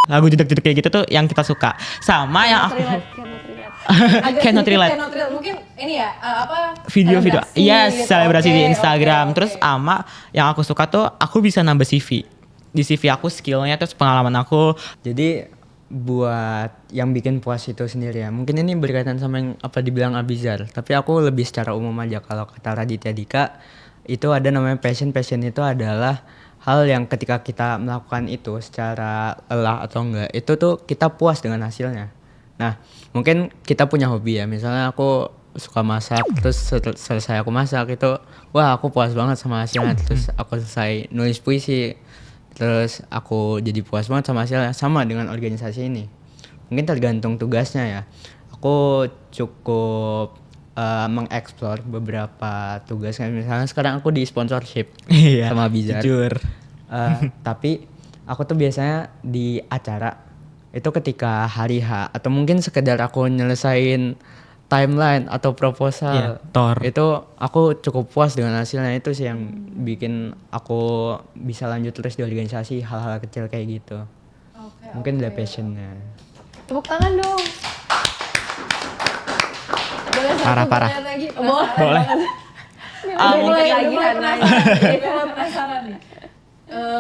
lagu jedak-jeduk kayak gitu tuh yang kita suka. Sama yang Cannot relate. Mungkin ini ya Video-video, selebrasi gitu. selebrasi di Oke, Instagram. oke, Terus oke. ama yang aku suka tuh aku bisa nambah CV. Di CV aku skillnya terus pengalaman aku. Jadi buat yang bikin puas itu sendiri ya, mungkin ini berkaitan sama yang apa dibilang Abizar, tapi aku lebih secara umum aja. Kalau kata Raditya Dika itu ada namanya passion itu adalah hal yang ketika kita melakukan itu secara lelah atau enggak, itu tuh kita puas dengan hasilnya. Nah, mungkin kita punya hobi ya, misalnya aku suka masak, terus selesai aku masak itu, wah aku puas banget sama hasilnya. Terus aku selesai nulis puisi, terus aku jadi puas banget sama hasilnya. Sama dengan organisasi ini, mungkin tergantung tugasnya ya. Aku cukup mengeksplor beberapa tugas, kayak misalnya sekarang aku di sponsorship sama Bizar. Jujur. Tapi aku tuh biasanya di acara itu ketika hari H atau mungkin sekedar aku nyelesain timeline atau proposal, itu aku cukup puas dengan hasilnya. Itu sih yang bikin aku bisa lanjut terus di organisasi, hal-hal kecil kayak gitu. Mungkin udah passionnya. Tepuk tangan dong. Boleh satu Parah. pertanyaan lagi? Boleh. Mungkin lagi Penasaran nih.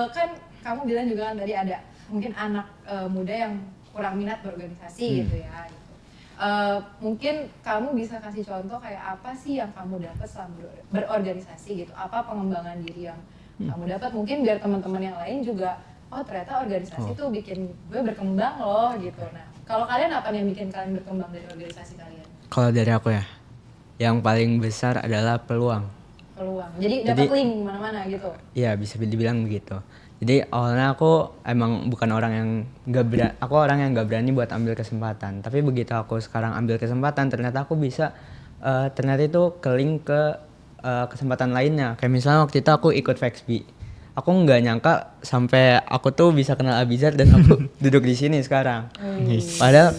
Kan kamu bilang juga kan tadi ada mungkin anak muda yang kurang minat berorganisasi gitu ya. Gitu. Mungkin kamu bisa kasih contoh kayak apa sih yang kamu dapat selama berorganisasi gitu? Apa pengembangan diri yang kamu dapat? Mungkin biar teman-teman yang lain juga, oh ternyata organisasi tuh bikin gue berkembang loh gitu. Nah, kalau kalian apa yang bikin kalian berkembang dari organisasi kalian? Kalau dari aku ya, yang paling besar adalah peluang. Peluang. Jadi dapat link mana-mana gitu. Iya, bisa dibilang begitu. Jadi awalnya aku emang bukan orang yang aku orang yang gak berani buat ambil kesempatan. Tapi begitu aku sekarang ambil kesempatan, ternyata aku bisa ternyata itu ke link ke kesempatan lainnya. Kayak misalnya waktu itu aku ikut Vexby. Aku nggak nyangka sampai aku tuh bisa kenal Abizar dan aku duduk di sini sekarang. Padahal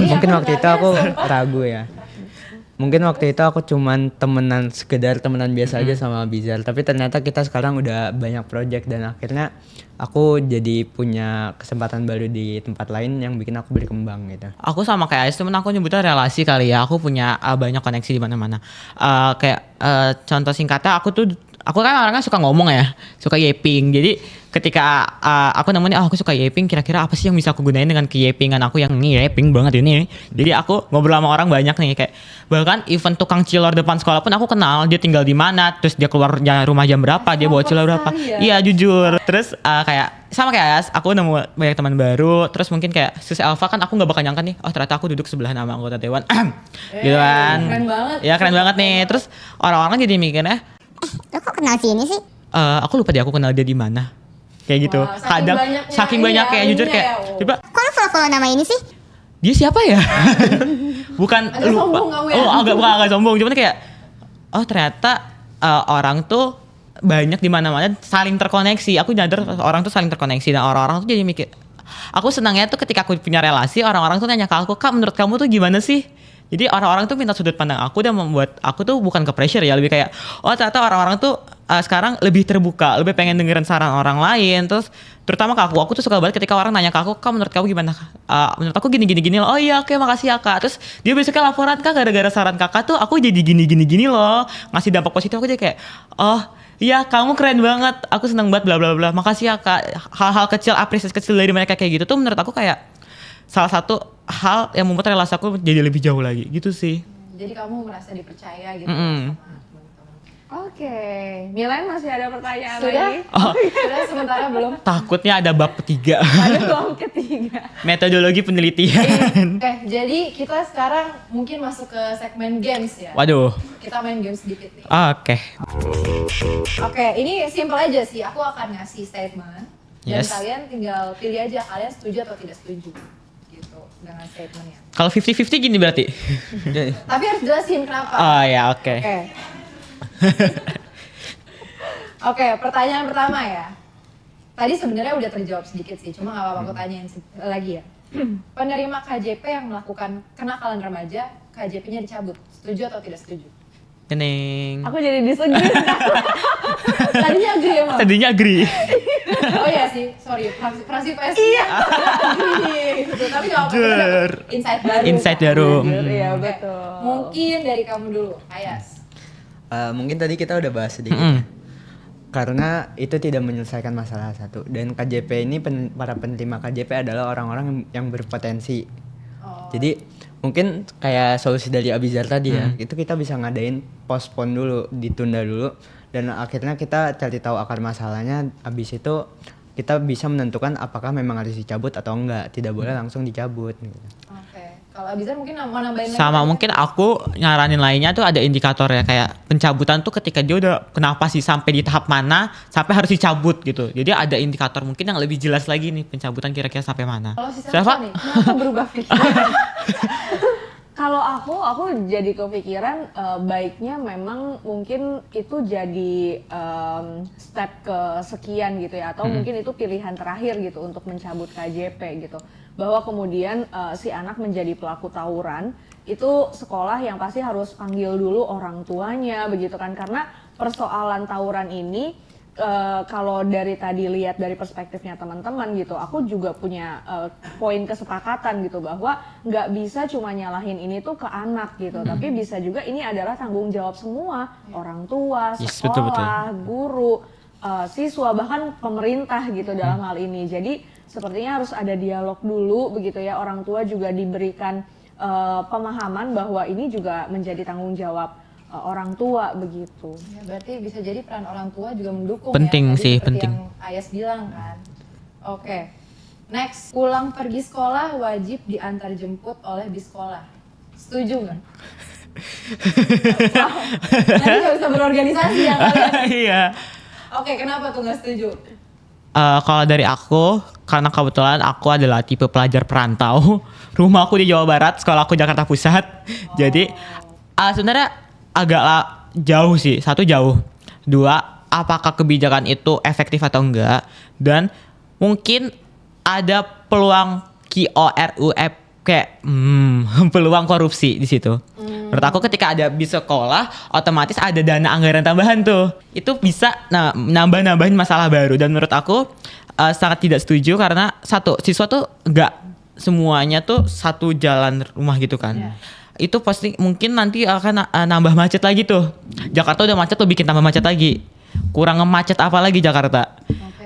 mungkin waktu itu aku ragu ya. Mungkin waktu itu aku cuman sekedar temenan biasa aja sama Abizar. Tapi ternyata kita sekarang udah banyak project dan akhirnya aku jadi punya kesempatan baru di tempat lain yang bikin aku berkembang gitu. Aku sama kayak Ais, temen aku nyebutnya relasi kali ya. Aku punya banyak koneksi di mana-mana. Contoh singkatnya, aku kan orangnya suka ngomong ya, suka yeping. Jadi ketika aku nemuin, aku suka yeping, kira-kira apa sih yang bisa aku gunain dengan keyepingan aku yang yeping banget ini. Jadi aku ngobrol sama orang banyak nih, kayak bahkan even tukang cilor depan sekolah pun aku kenal, dia tinggal di mana, terus dia keluar rumah jam berapa, dia bawa cilor berapa. Iya, jujur. Terus kayak sama kayak Ayas, aku nemu banyak teman baru. Terus mungkin kayak Sis Elva kan aku nggak bakal nyangka nih, oh ternyata aku duduk sebelah sama anggota dewan. Gitu kan. Keren banget. Ya keren banget nih. Terus orang-orang jadi mikirnya, Lo kok kenal si ini sih? aku lupa deh aku kenal dia di mana. Kayak gitu. Wah, saking Kadang banyaknya saking ini banyak ya, kayak jujur linknya kayak ya, coba Kok lo follow nama ini sih? dia siapa ya? Bukan Agak lupa. sombong kamu ya? Oh, agak sombong. Cuman kayak oh ternyata orang tuh banyak di mana-mana saling terkoneksi. Aku nyadar orang tuh saling terkoneksi dan orang-orang tuh jadi mikir. Aku senangnya tuh ketika aku punya relasi, orang-orang tuh nanya ke aku, "Kak, menurut kamu tuh gimana sih?" Jadi orang-orang tuh minta sudut pandang aku dan membuat aku tuh bukan ke pressure ya, lebih kayak oh ternyata orang-orang tuh sekarang lebih terbuka, lebih pengen dengerin saran orang lain. Terus terutama ke aku tuh suka banget ketika orang nanya ke aku, "Kak, menurut kamu gimana?" Menurut aku gini loh. Oh iya, oke, makasih ya Kak. Terus dia besoknya laporan, "Kak, gara-gara saran Kakak tuh aku jadi gini loh." Ngasih dampak positif. Aku jadi kayak, "Oh iya, kamu keren banget. Aku seneng banget bla bla bla. Makasih ya Kak." Hal-hal kecil, apresiasi kecil dari mereka kayak gitu tuh menurut aku kayak salah satu hal yang membuat relasi aku jadi lebih jauh lagi gitu sih. Jadi kamu merasa dipercaya gitu Mm-mm. sama teman-teman. Oke, Milan masih ada pertanyaan Sudah? lagi? Sudah sementara belum? Takutnya ada bab ketiga. Ada bab ketiga. Metodologi penelitian. Oke, jadi kita sekarang mungkin masuk ke segmen games ya. Waduh. Kita main games sedikit nih. Oke. Oke, ini simple aja sih. Aku akan ngasih statement dan Yes. kalian tinggal pilih aja kalian setuju atau tidak setuju gitu dengan statementnya. Kalau 50-50 gini berarti. Tapi harus jelasin kenapa. Oh ya, oke. Oke. Oke, pertanyaan pertama ya. Tadi sebenarnya udah terjawab sedikit sih, cuma nggak apa-apa aku tanyain lagi ya. Penerima KJP yang melakukan kenakalan remaja, KJP-nya dicabut. Setuju atau tidak setuju? Kening. Aku jadi disegit. Tadinya agree emang. Tadinya agree. Oh iya sih, sorry, fraksi PS. Iya. Gitu. Tapi nggak apa-apa, kita dapet insight baru. Insight baru. Iya, Oke. betul. Mungkin dari kamu dulu, Ayas. Mungkin tadi kita udah bahas sedikit. Karena itu tidak menyelesaikan masalah satu. Dan KJP ini para penerima KJP adalah orang-orang yang berpotensi. Oh. Jadi mungkin kayak solusi dari Abizar tadi ya, itu kita bisa ngadain postpone dulu, ditunda dulu, dan akhirnya kita cari tahu akar masalahnya. Abis itu kita bisa menentukan apakah memang harus dicabut atau enggak. Tidak boleh langsung dicabut. Gitu. Oke. Kalau Abizar mungkin mau nambahin lagi. Sama mungkin aku nyaranin lainnya tuh ada indikator ya, kayak pencabutan tuh ketika dia udah kenapa sih sampai di tahap mana sampai harus dicabut gitu. Jadi ada indikator mungkin yang lebih jelas lagi nih pencabutan kira-kira sampai mana. Kalau si Siapa? Selva nih, kenapa berubah pikiran? Kalau aku jadi kepikiran baiknya memang mungkin itu jadi step kesekian gitu ya, atau mungkin itu pilihan terakhir gitu untuk mencabut KJP gitu. Bahwa kemudian si anak menjadi pelaku tawuran, itu sekolah yang pasti harus panggil dulu orang tuanya begitu kan, karena persoalan tawuran ini kalau dari tadi lihat dari perspektifnya teman-teman gitu, aku juga punya poin kesepakatan gitu bahwa nggak bisa cuma nyalahin ini tuh ke anak gitu, tapi bisa juga ini adalah tanggung jawab semua, orang tua, Yes, sekolah, guru, siswa, bahkan pemerintah gitu dalam hal ini. Jadi sepertinya harus ada dialog dulu begitu ya, orang tua juga diberikan pemahaman bahwa ini juga menjadi tanggung jawab orang tua begitu. Ya, berarti bisa jadi peran orang tua juga mendukung Penting ya. Tadi sih, seperti penting. yang Ayas bilang kan. Oke. Next, pulang pergi sekolah wajib diantar jemput oleh bis sekolah. Setuju nggak? Nanti nggak bisa berorganisasi ya kalian. Iya. Oke, kenapa tuh nggak setuju? Kalau dari aku, karena kebetulan aku adalah tipe pelajar perantau. Rumah aku di Jawa Barat, sekolah aku Jakarta Pusat. Jadi sebenarnya agak jauh sih. Satu, jauh. Dua, apakah kebijakan itu efektif atau enggak? Dan mungkin ada peluang KORUF kayak peluang korupsi di situ. Menurut aku ketika ada bis sekolah, otomatis ada dana anggaran tambahan tuh. Itu bisa nambah-nambahin masalah baru. Dan menurut aku sangat tidak setuju karena satu, siswa tuh nggak semuanya tuh satu jalan rumah gitu kan. Itu pasti mungkin nanti akan nambah macet lagi tuh. Jakarta udah macet tuh bikin tambah macet lagi. Kurang ngemacet apa lagi Jakarta.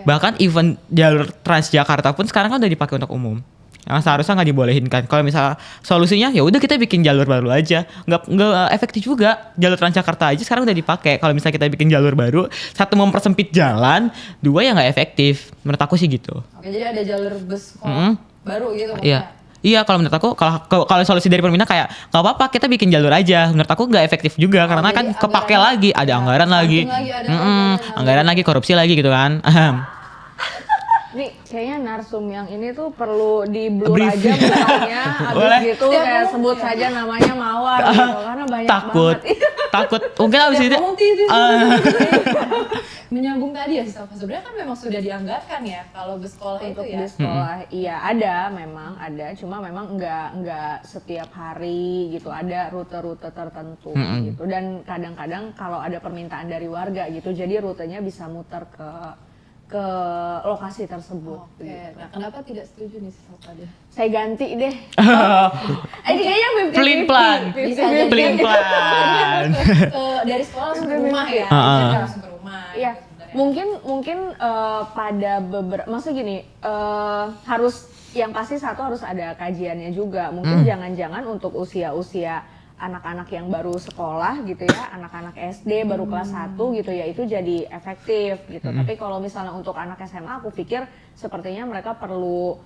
Bahkan even jalur Transjakarta pun sekarang kan udah dipakai untuk umum. Yang seharusnya nggak dibolehin kan. Kalau misalnya solusinya ya udah kita bikin jalur baru aja. Nggak efektif juga. Jalur Transjakarta aja sekarang udah dipakai. Kalau misalnya kita bikin jalur baru, satu mempersempit jalan, dua ya nggak efektif. Menurut aku sih gitu. Oke, jadi ada jalur bus sekolah baru gitu maksudnya. Iya. Iya, kalau menurut aku kalau solusi dari Permina kayak nggak apa-apa kita bikin jalur aja. Menurut aku nggak efektif juga karena kan jadi kepake anggaran- lagi, ada anggaran lagi, anggaran lagi, korupsi lagi gitu kan. Nih, kayaknya narsum yang ini tuh perlu di blur Brief. aja mukanya, Boleh. abis gitu Setiap kayak ngomong sebut ya. saja namanya Mawar gitu, karena banyak takut, banget. takut. Mungkin abis itu. Ngomong tidur. Menyambung tadi ya Safa, sebenarnya kan memang sudah dianggarkan ya kalau bus sekolah itu Untuk ya. di sekolah, iya ada, memang ada, cuma memang nggak setiap hari gitu, ada rute-rute tertentu gitu, dan kadang-kadang kalau ada permintaan dari warga gitu, jadi rutenya bisa muter ke lokasi tersebut. Oke, Gitu. nah kenapa tidak setuju nih Safa deh? Saya ganti deh. Ini kayaknya 50-50. Pelin-pelan. Bisa jadi. Pelin-pelan. Dari sekolah langsung ke rumah ya. Heeh. Jadi langsung ke rumah. Iya, gitu sebenarnya. mungkin pada beberapa, maksudnya gini, harus yang pasti satu harus ada kajiannya juga. Mungkin jangan-jangan untuk usia-usia anak-anak yang baru sekolah gitu ya, anak-anak SD baru kelas 1 gitu ya, itu jadi efektif gitu. Tapi kalau misalnya untuk anak SMA, aku pikir sepertinya mereka perlu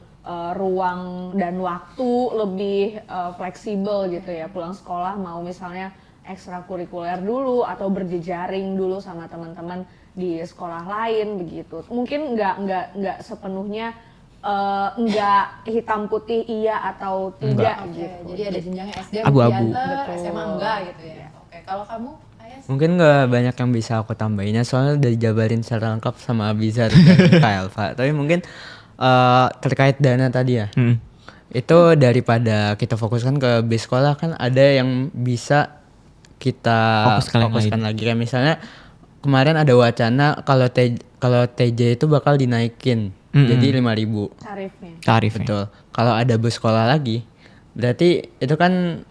ruang dan waktu lebih fleksibel gitu ya, pulang sekolah mau misalnya ekstrakurikuler dulu atau berjejaring dulu sama teman-teman di sekolah lain begitu. Mungkin nggak sepenuhnya nggak hitam putih iya atau tidak Oke, gitu. jadi ada jenjangnya SD, Abu-abu. pediater, Betul. SMA enggak gitu ya. Oke, kalau kamu Ayas? Mungkin nggak banyak yang bisa aku tambahin ya, soalnya udah dijabarin secara lengkap sama Abizar dan Kak Elva. Tapi mungkin terkait dana tadi ya, itu daripada kita fokuskan ke bis sekolah, kan ada yang bisa kita Fokuskan yang fokuskan lagi. Kayak misalnya kemarin ada wacana kalau TJ itu bakal dinaikin jadi 5.000. Tarifnya. Tarifnya. Betul. Kalau ada bus sekolah lagi, berarti itu kan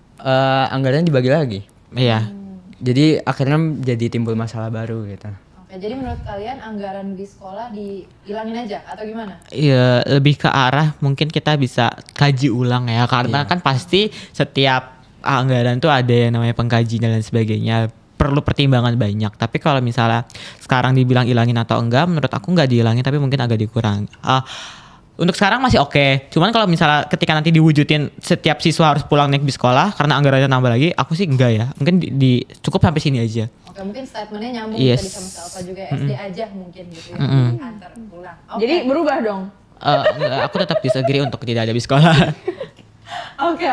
anggarannya dibagi lagi. Iya. Jadi akhirnya jadi timbul masalah baru gitu. Oke, jadi menurut kalian anggaran di sekolah dihilangin aja atau gimana? Iya, lebih ke arah mungkin kita bisa kaji ulang ya, karena kan pasti setiap anggaran tuh ada yang namanya pengkajian dan lain sebagainya, perlu pertimbangan banyak. Tapi kalau misalnya sekarang dibilang ilangin atau enggak, menurut aku nggak dihilangin tapi mungkin agak dikurangi. Untuk sekarang masih oke. Cuman kalau misalnya ketika nanti diwujudin setiap siswa harus pulang naik bis sekolah karena anggarannya nambah lagi, aku sih enggak ya. Mungkin cukup sampai sini aja. Oke, mungkin statementnya nyambung Yes. tadi sama Salva juga, SD aja mungkin gitu ya, antar pulang. Oke. Jadi berubah dong. Enggak, aku tetap disagree untuk tidak ada bis sekolah. Oke.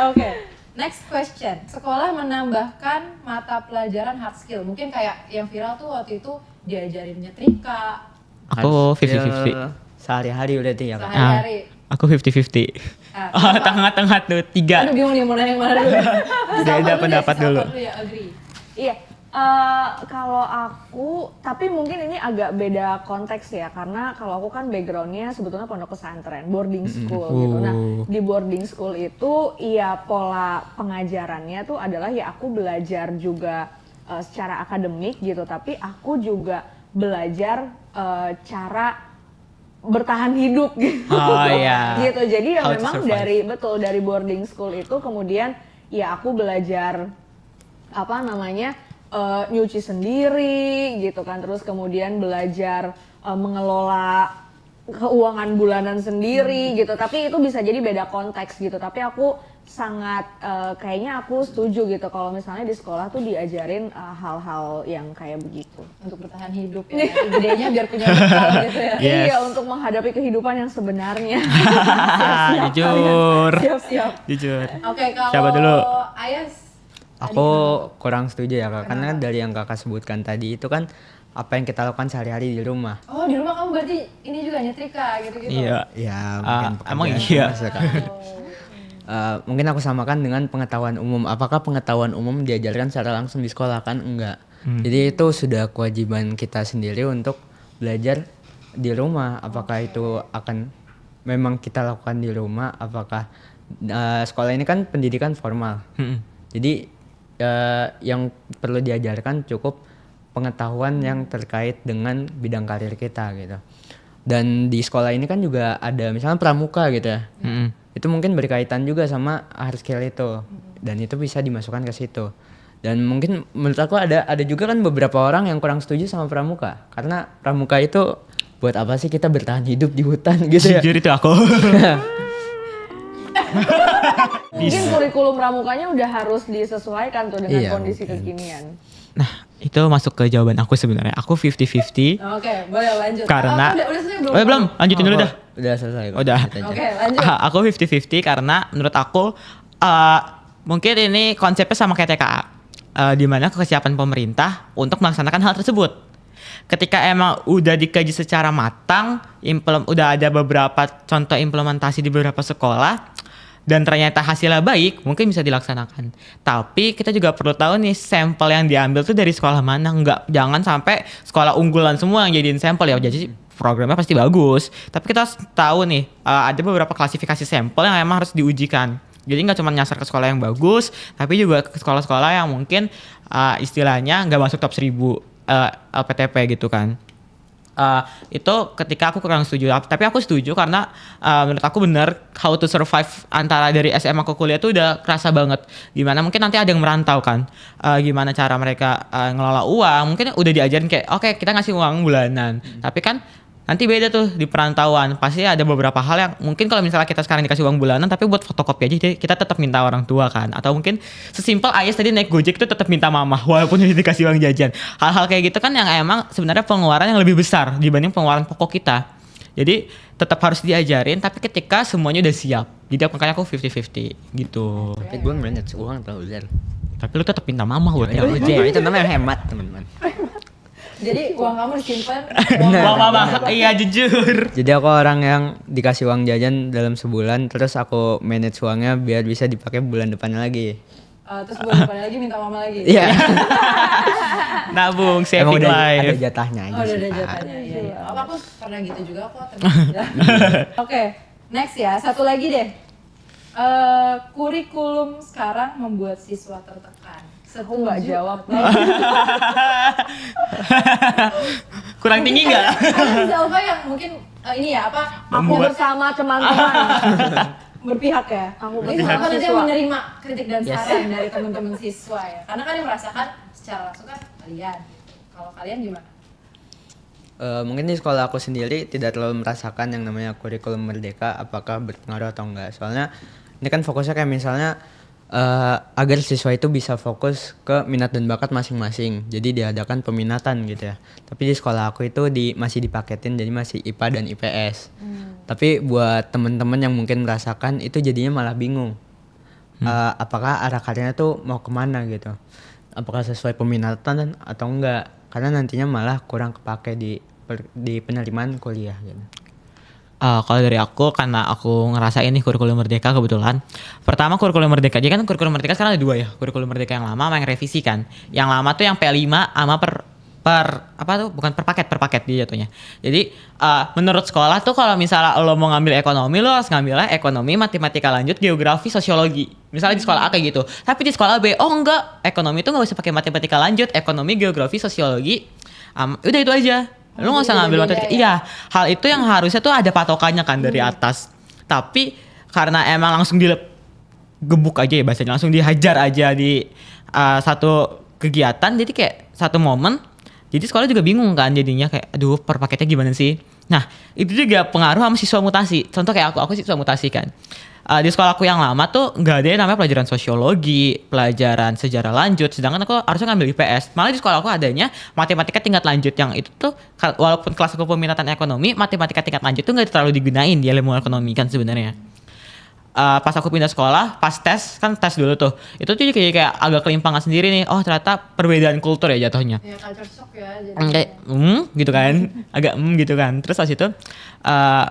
Next question. Sekolah menambahkan mata pelajaran hard skill. Mungkin kayak yang viral tuh waktu itu diajarin nyetrika Aku Hasil 50-50. Sehari-hari berarti ya, Kak. sehari-hari. Aku 50-50. Ah, Tengah-tengah tuh, 3. Aduh bingung nih mau nanya yang mana dulu. Beda pendapat dulu. Ya, agree. Iya, kalau aku, tapi mungkin ini agak beda konteks ya, karena kalau aku kan backgroundnya sebetulnya pondok pesantren, boarding school gitu. Nah, di boarding school itu, ya pola pengajarannya tuh adalah ya aku belajar juga secara akademik gitu, tapi aku juga belajar cara bertahan hidup gitu. Oh, iya. Gitu. Jadi ya How to memang survive. dari boarding school itu kemudian ya aku belajar apa namanya nyuci sendiri gitu kan, terus kemudian belajar mengelola keuangan bulanan sendiri gitu, tapi itu bisa jadi beda konteks gitu. Tapi aku sangat kayaknya aku setuju gitu kalau misalnya di sekolah tuh diajarin hal-hal yang kayak begitu Untuk bertahan hidup ya. Gedenya biar punya bekal gitu ya. Yes. Iya, untuk menghadapi kehidupan yang sebenarnya. Jujur. Siap-siap. Jujur. Oke, kalau Siapa dulu? Ayas Aku kurang setuju ya Kak, karena dari yang Kakak sebutkan tadi itu kan apa yang kita lakukan sehari-hari di rumah. Oh, di rumah kamu berarti ini juga nyetrika gitu-gitu. Iya. Ya, Emang pekerjaan iya? biasa, Kak. Mungkin aku samakan dengan pengetahuan umum. Apakah pengetahuan umum diajarkan secara langsung di sekolah? Kan enggak. Jadi itu sudah kewajiban kita sendiri untuk belajar di rumah. Apakah itu akan memang kita lakukan di rumah? Apakah sekolah ini kan pendidikan formal. Jadi yang perlu diajarkan cukup pengetahuan yang terkait dengan bidang karir kita gitu. Dan di sekolah ini kan juga ada misalnya pramuka gitu ya. Itu mungkin berkaitan juga sama hard skill itu. Dan itu bisa dimasukkan ke situ. Dan mungkin menurut aku ada juga kan beberapa orang yang kurang setuju sama pramuka. Karena pramuka itu buat apa sih kita bertahan hidup di hutan gitu ya. Jujur itu aku. Mungkin kurikulum pramukanya udah harus disesuaikan tuh dengan Iya, kondisi mungkin. kekinian. Nah, itu masuk ke jawaban aku sebenarnya. Aku 50-50 Oke, boleh lanjut. karena udah selesai belum? Oh, ya, belum, lanjutin dulu dah. Udah selesai kok. Udah. Lanjut aja. Oke, lanjut. Aku 50-50 karena menurut aku mungkin ini konsepnya sama kayak TKA. Di mana kesiapan pemerintah untuk melaksanakan hal tersebut. Ketika emang udah dikaji secara matang, udah ada beberapa contoh implementasi di beberapa sekolah, dan ternyata hasilnya baik, mungkin bisa dilaksanakan. Tapi kita juga perlu tahu nih sampel yang diambil tuh dari sekolah mana. Jangan sampai sekolah unggulan semua yang jadiin sampel ya. Jadi programnya pasti bagus. Tapi kita harus tahu nih ada beberapa klasifikasi sampel yang emang harus diujikan. Jadi nggak cuma nyasar ke sekolah yang bagus, tapi juga ke sekolah-sekolah yang mungkin istilahnya nggak masuk top 1000 LPTP gitu kan. Itu ketika aku kurang setuju, tapi aku setuju karena menurut aku benar how to survive antara dari SMA ke kuliah tuh udah kerasa banget. Gimana mungkin nanti ada yang merantau kan, gimana cara mereka ngelola uang, mungkin udah diajarin kayak oke, kita ngasih uang bulanan, tapi kan nanti beda tuh di perantauan. Pasti ada beberapa hal yang mungkin kalau misalnya kita sekarang dikasih uang bulanan tapi buat fotokopi aja kita tetap minta orang tua kan. Atau mungkin sesimpel Ayas tadi naik Gojek itu tetap minta mamah walaupun udah dikasih uang jajan. Hal-hal kayak gitu kan yang emang sebenarnya pengeluaran yang lebih besar dibanding pengeluaran pokok kita. Jadi tetap harus diajarin tapi ketika semuanya udah siap. Jadi makanya aku 50-50 gitu. Tapi gue manage uang tau Zer. Tapi lu tetap minta mamah buat Ya, Gojek. itu namanya hemat teman-teman. Jadi uang kamu disimpan. Wah, mamah. Iya jujur. Jadi aku orang yang dikasih uang jajan dalam sebulan, terus aku manage uangnya biar bisa dipakai bulan depannya lagi. Terus bulan depan lagi minta mama lagi. Iya. Nabung, Emang saving udah ada life. jatahnya aja Oh, udah sih, ada Pak. jatahnya. Iya, iya. Aku pernah gitu juga kok. Oke, next ya. Satu lagi deh. Kurikulum sekarang membuat siswa tertekan. Aku nggak jawab. Kurang tinggi nggak? Ada Zalfa yang mungkin ini ya apa? Aku bersama teman-teman. Berpihak ya. Aku Ini bersama nanti siswa. menerima kritik dan saran dari teman-teman siswa ya. Karena kan yang merasakan secara langsung kan kalian. Kalau kalian gimana? Mungkin di sekolah aku sendiri tidak terlalu merasakan yang namanya kurikulum merdeka apakah berpengaruh atau enggak. Soalnya ini kan fokusnya kayak misalnya agar siswa itu bisa fokus ke minat dan bakat masing-masing. Jadi diadakan peminatan gitu ya. Tapi di sekolah aku itu masih dipaketin jadi masih IPA dan IPS. Tapi buat teman-teman yang mungkin merasakan itu jadinya malah bingung. Apakah arah karirnya tuh mau kemana gitu. Apakah sesuai peminatan atau enggak. Karena nantinya malah kurang kepake di penerimaan kuliah gitu. Kalau dari aku, karena aku ngerasain nih kurikulum merdeka kebetulan. Pertama kurikulum merdeka, jadi kan kurikulum merdeka sekarang ada 2 ya. Kurikulum merdeka yang lama sama yang revisi kan. Yang lama tuh yang P5 sama per paket dia jatuhnya. Jadi menurut sekolah tuh kalau misalnya lo mau ngambil ekonomi, lo harus ngambilnya ekonomi, matematika lanjut, geografi, sosiologi. Misalnya di sekolah A kayak gitu. Tapi di sekolah B, oh enggak, ekonomi tuh nggak usah pakai matematika lanjut, ekonomi, geografi, sosiologi, udah itu aja. Lu nggak usah ngambil matematika. Iya, hal itu yang harusnya tuh ada patokannya kan dari atas. Tapi karena emang langsung gebuk aja ya bahasanya, langsung dihajar aja di satu kegiatan, jadi kayak satu momen. Jadi sekolah juga bingung kan jadinya kayak aduh per paketnya gimana sih? Nah, itu juga pengaruh sama siswa mutasi. Contoh kayak aku siswa mutasi kan. Di sekolah aku yang lama tuh nggak ada yang namanya pelajaran sosiologi, pelajaran sejarah lanjut. Sedangkan aku harusnya ngambil IPS. Malah di sekolah aku adanya matematika tingkat lanjut yang itu tuh walaupun kelas aku peminatan ekonomi, matematika tingkat lanjut tuh nggak terlalu digunain di ilmu ekonomi kan sebenarnya. Pas aku pindah sekolah, pas tes dulu tuh, itu tuh kayak agak kelimpangan sendiri nih. Oh ternyata perbedaan kultur ya jatuhnya. Ya culture shock ya jadi. Kayak gitu kan, agak gitu kan. Terus habis itu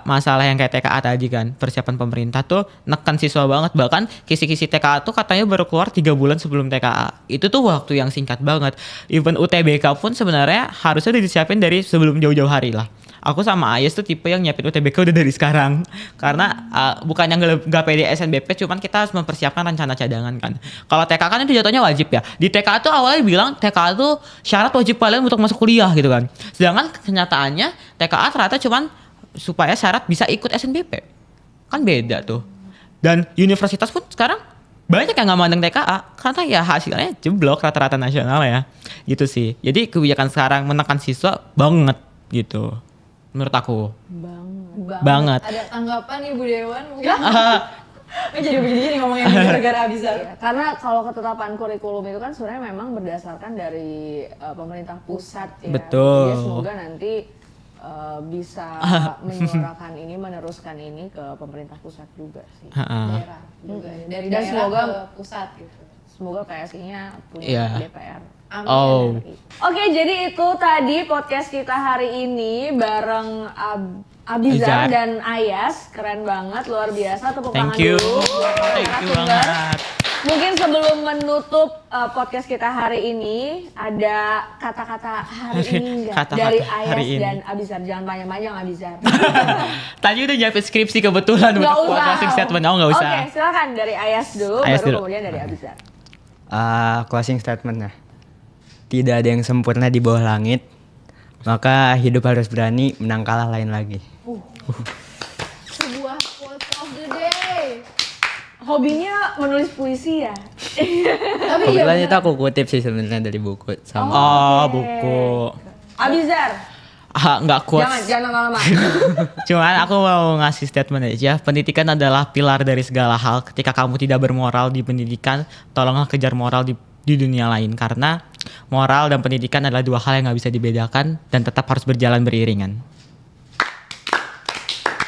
masalah yang kayak TKA tadi kan, persiapan pemerintah tuh nekan siswa banget. Bahkan kisi-kisi TKA tuh katanya baru keluar 3 bulan sebelum TKA. Itu tuh waktu yang singkat banget. Even UTBK pun sebenarnya harusnya udah disiapin dari sebelum jauh-jauh hari lah. Aku sama Ayes tuh tipe yang nyiapin UTBK udah dari sekarang. Karena bukan yang gak pede SNBP, cuman kita harus mempersiapkan rencana cadangan kan. Kalau TK kan itu jatuhnya wajib ya. Di TK tuh awalnya bilang TK tuh syarat wajib kalian untuk masuk kuliah gitu kan. Sedangkan kenyataannya TKA ternyata cuman supaya syarat bisa ikut SNBP. Kan beda tuh. Dan universitas pun sekarang banyak yang gak mandang TKA karena ya hasilnya jeblok rata-rata nasional ya. Gitu sih. Jadi kebijakan sekarang menekan siswa banget gitu. Menurut aku. Banget. Ada tanggapan nih Bu Dewan mungkin? Jadi begini ngomongin gara-gara Abizar. Ya, karena kalau ketetapan kurikulum itu kan sebenarnya memang berdasarkan dari pemerintah pusat ya. Betul. Jadi semoga nanti bisa menyuarakan ini, meneruskan ini ke pemerintah pusat juga sih. Daerah juga ya. Dari Dan daerah semoga- ke pusat gitu. Semoga PSI-nya punya Iya. DPR. Amin. Oh. Oke, jadi itu tadi podcast kita hari ini bareng Abizar Abizar. dan Ayas. Keren banget, luar biasa. Tepuk tangan Thank you. dulu buat para Thank you narasumber. banget. Mungkin sebelum menutup podcast kita hari ini, ada kata-kata hari ini enggak? Kata-kata Dari hari Ayas ini. dan Abizar. Jangan panjang-panjang Abizar. Tadi udah nyiapin skripsi kebetulan Nggak untuk usah. closing statement. Oh nggak usah. Oke, silakan dari Ayas dulu, Ayas baru dulu. kemudian dari Abizar. Closing statementnya. Tidak ada yang sempurna di bawah langit. Maka hidup harus berani menang kalah lain lagi. Sebuah quote of the day. Hobinya menulis puisi ya? Tapi Kebetulan iya itu aku kutip sih sebenarnya dari buku sama. Oh, buku. Abizar, Nggak kuat. jangan lama-lama. Cuman aku mau ngasih statement aja. Pendidikan adalah pilar dari segala hal. Ketika kamu tidak bermoral di pendidikan, tolonglah kejar moral di dunia lain. Karena moral dan pendidikan adalah dua hal yang nggak bisa dibedakan dan tetap harus berjalan beriringan.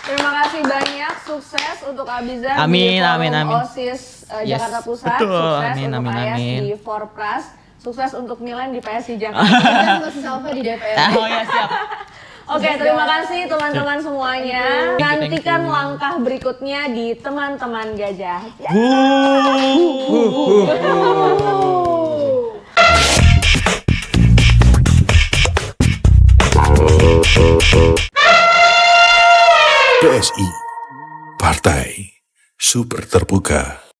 Terima kasih banyak, sukses untuk Abizar Amin, di Forum amin, amin. OSIS Yes, Jakarta Pusat, betul. sukses Amin, untuk amin, Ayas amin. di Forpras, sukses untuk Milan di PSI Jakarta. kita masih Salva di DPR. Oh ya siap. Oke, terima kasih teman-teman semuanya. Thank you. Nantikan langkah berikutnya di teman-teman gajah. Ya. PSI, Partai Super Terbuka.